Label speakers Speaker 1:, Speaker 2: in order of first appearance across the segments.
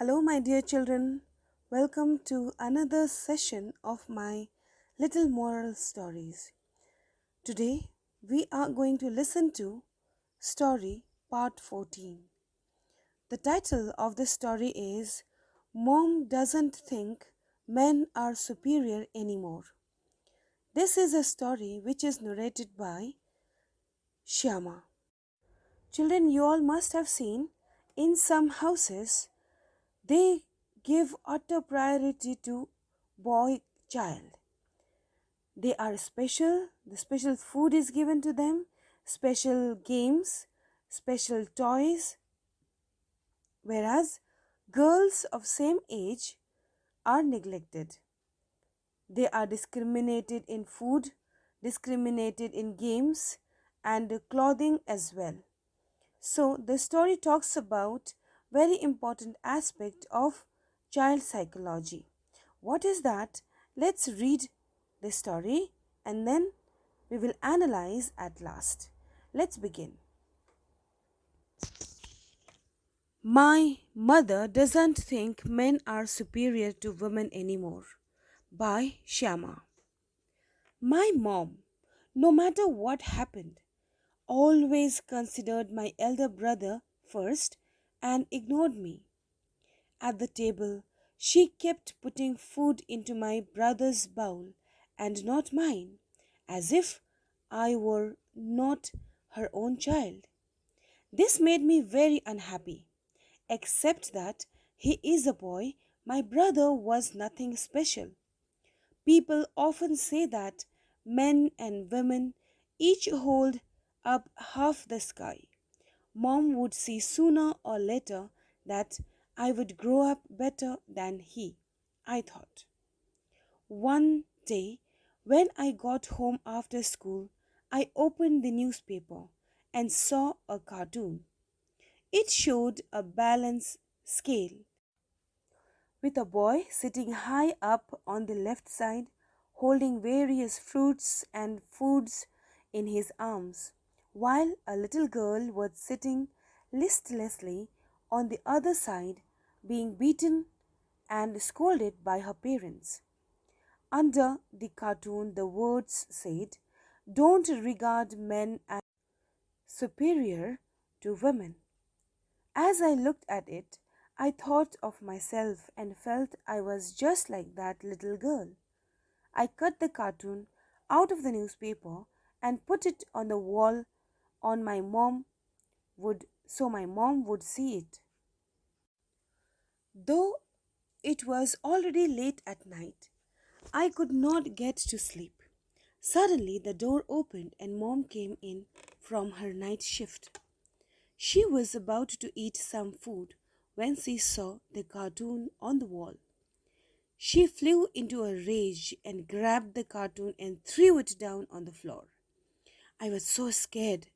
Speaker 1: Hello, my dear children. Welcome to another session of my little moral stories. Today, we are going to listen to story part 14. The title of the story is Mom Doesn't Think Men Are Superior Anymore. This is a story which is narrated by Shyama. Children, you all must have seen in some houses they give utter priority to boy child. They are special, the special food is given to them, special games, special toys, whereas girls of same age are neglected. They are discriminated in food, discriminated in games, and clothing as well. So the story talks about very important aspect of child psychology. What is that? Let's read the story and then we will analyze at last. Let's begin. My mother doesn't think men are superior to women anymore. By Shyama. My mom, no matter what happened, always considered my elder brother first and ignored me. At the table, she kept putting food into my brother's bowl and not mine, as if I were not her own child. This made me very unhappy, except that he is a boy, my brother was nothing special. People often say that men and women each hold up half the sky. Mom would see sooner or later that I would grow up better than he, I thought. One day, when I got home after school, I opened the newspaper and saw a cartoon. It showed a balance scale with a boy sitting high up on the left side, holding various fruits and foods in his arms, while a little girl was sitting listlessly on the other side, being beaten and scolded by her parents. Under the cartoon, the words said, "Don't regard men as superior to women." As I looked at it, I thought of myself and felt I was just like that little girl. I cut the cartoon out of the newspaper and put it on the wall on my mom would so my mom would see it. Though it was already late at night, I could not get to sleep. Suddenly the door opened and mom came in from her night shift. She was about to eat some food when she saw the cartoon on the wall. She flew into a rage and grabbed the cartoon and threw it down on the floor. I was so scared.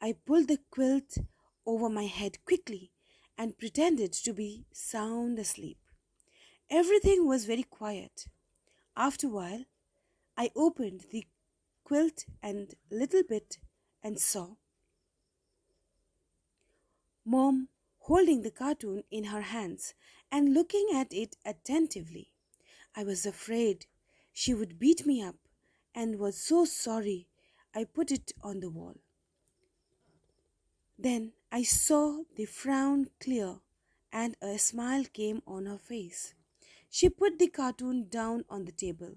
Speaker 1: I pulled the quilt over my head quickly and pretended to be sound asleep. Everything was very quiet. After a while, I opened the quilt and little bit and saw Mom holding the cartoon in her hands and looking at it attentively. I was afraid she would beat me up and was so sorry I put it on the wall. Then I saw the frown clear and a smile came on her face. She put the cartoon down on the table,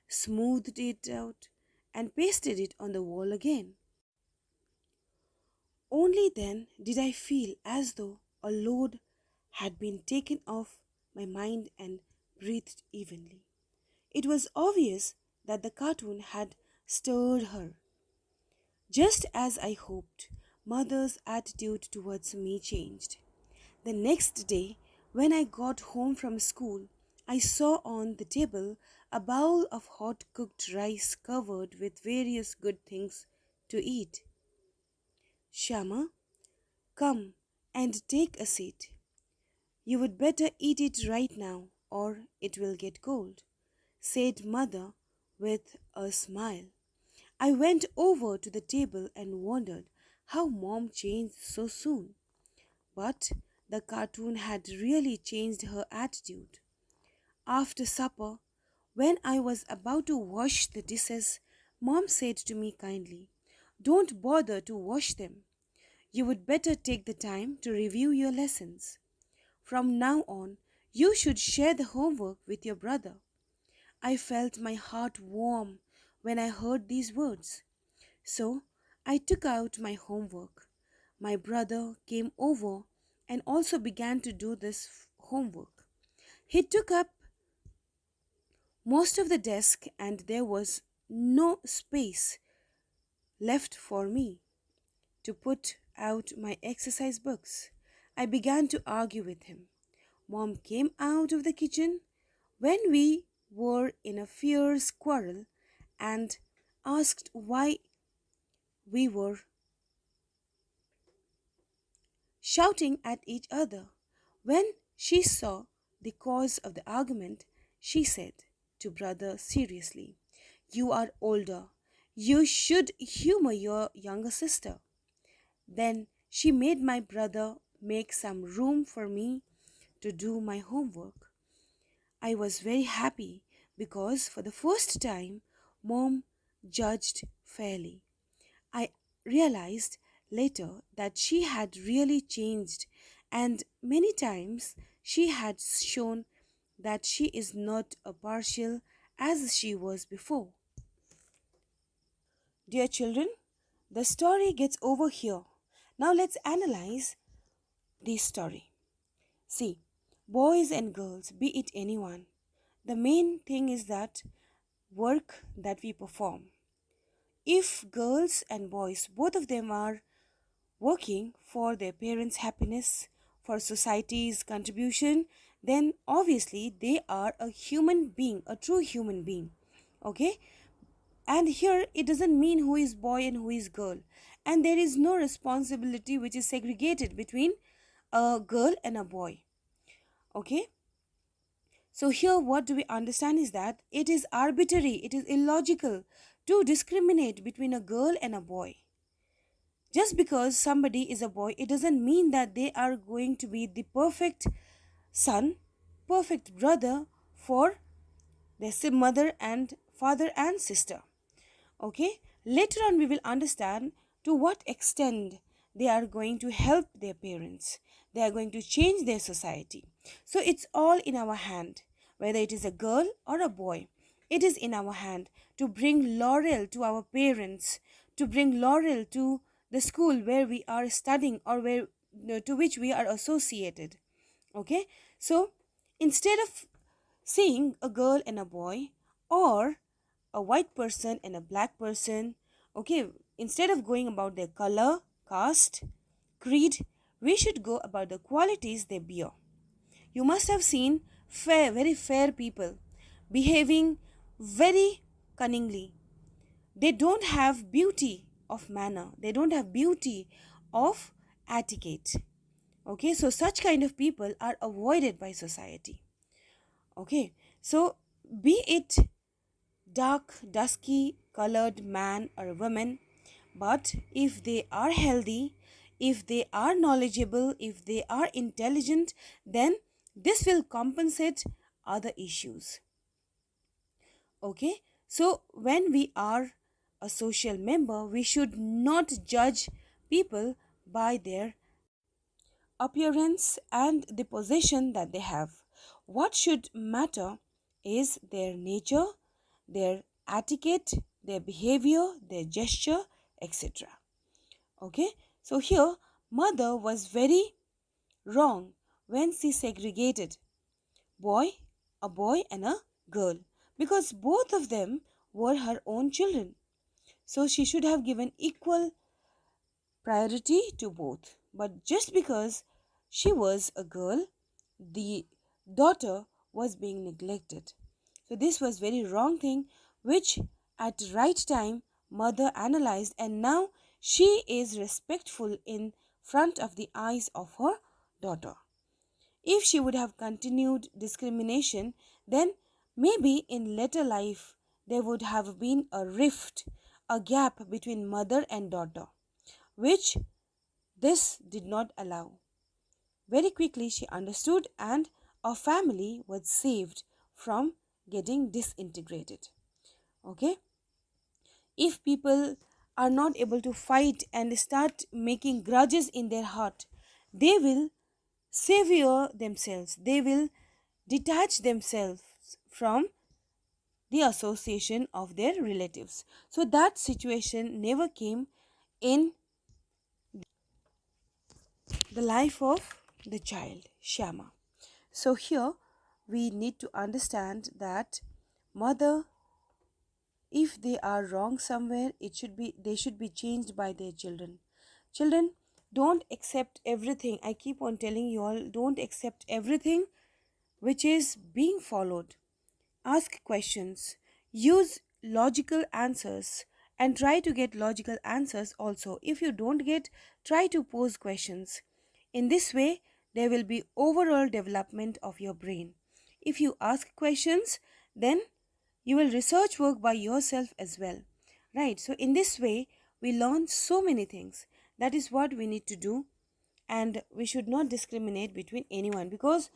Speaker 1: smoothed it out, and pasted it on the wall again. Only then did I feel as though a load had been taken off my mind and breathed evenly. It was obvious that the cartoon had stirred her. Just as I hoped, mother's attitude towards me changed. The next day, when I got home from school, I saw on the table a bowl of hot cooked rice covered with various good things to eat. Shama, come and take a seat. You would better eat it right now, or it will get cold, said mother with a smile. I went over to the table and wondered how mom changed so soon. But The cartoon had really changed her attitude. After supper, when I was about to wash the dishes, Mom said to me kindly, "Don't bother to wash them. You would better take the time to review your lessons. From now on, you should share the homework with your brother." I felt my heart warm when I heard these words. So I took out my homework. My brother came over and also began to do this homework. He took up most of the desk, and there was no space left for me to put out my exercise books. I began to argue with him. Mom came out of the kitchen when we were in a fierce quarrel and asked why we were shouting at each other. When she saw the cause of the argument, she said to brother seriously, "You are older. You should humor your younger sister." Then she made my brother make some room for me to do my homework. I was very happy because for the first time, Mom judged fairly. I realized later that she had really changed, and many times she had shown that she is not a partial as she was before. Dear children, the story gets over here. Now let's analyze the story. See, boys and girls, be it anyone, the main thing is that work that we perform. If girls and boys, both of them are working for their parents' happiness, for society's contribution, then obviously they are a human being, a true human being. Okay? And here it doesn't mean who is boy and who is girl. And there is no responsibility which is segregated between a girl and a boy. Okay? So here what do we understand is that it is arbitrary, it is illogical to discriminate between a girl and a boy. Just because somebody is a boy, it doesn't mean that they are going to be the perfect son, perfect brother for their mother and father and sister. Okay, later on we will understand to what extent they are going to help their parents, they are going to change their society. So it's all in our hand, whether it is a girl or a boy. It is in our hand to bring laurel to our parents, to bring laurel to the school where we are studying or where to which we are associated. Okay, so instead of seeing a girl and a boy, or a white person and a black person, okay, instead of going about their color, caste, creed, we should go about the qualities they bear. You must have seen fair, very fair people behaving very cunningly. They don't have beauty of manner, they don't have beauty of etiquette. Okay, so such kind of people are avoided by society. Okay, so be it dark, dusky colored man or woman, but if they are healthy, if they are knowledgeable, if they are intelligent, then this will compensate other issues. Okay, so when we are a social member, we should not judge people by their appearance and the possession that they have. What should matter is their nature, their etiquette, their behavior, their gesture, etc. Okay, so here mother was very wrong when she segregated boy, a boy and a girl, because both of them were her own children. So she should have given equal priority to both. But just because she was a girl, the daughter was being neglected. So this was very wrong thing, which at right time mother analyzed, and now she is respectful in front of the eyes of her daughter. If she would have continued discrimination, then maybe in later life there would have been a rift, a gap between mother and daughter, which this did not allow. Very quickly she understood, and our family was saved from getting disintegrated. Okay, if people are not able to fight and start making grudges in their heart, they will sever themselves, they will detach themselves from the association of their relatives. So that situation never came in the life of the child Shama. So here we need to understand that mother, if they are wrong somewhere, it should be, they should be changed by their children. Children, don't accept everything. I keep on telling you all, don't accept everything which is being followed. Ask questions, use logical answers, and try to get logical answers also. If you don't get, try to pose questions. In this way, there will be overall development of your brain. If you ask questions, then you will research work by yourself as well. Right? So, in this way, we learn so many things. That is what we need to do, and we should not discriminate between anyone, because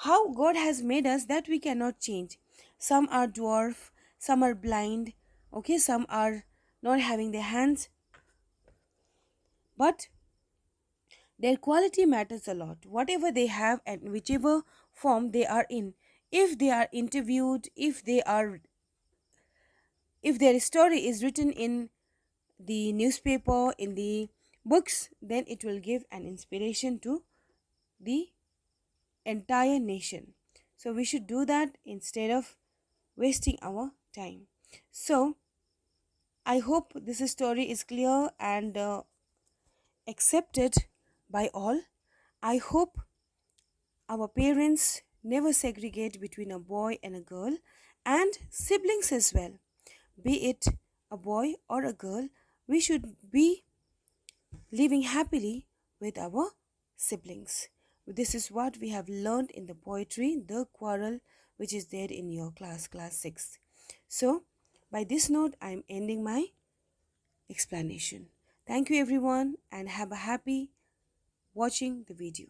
Speaker 1: how God has made us, that we cannot change. Some are dwarf, some are blind, okay, some are not having their hands, but their quality matters a lot. Whatever they have and whichever form they are in, if they are interviewed, if their story is written in the newspaper, in the books, then it will give an inspiration to the entire nation. So we should do that instead of wasting our time. So I hope this story is clear and accepted by all. I hope our parents never segregate between a boy and a girl, and siblings as well. Be it a boy or a girl, we should be living happily with our siblings. This is what we have learned in the poetry, The Quarrel, which is there in your class 6. So, by this note, I am ending my explanation. Thank you, everyone, and have a happy watching the video.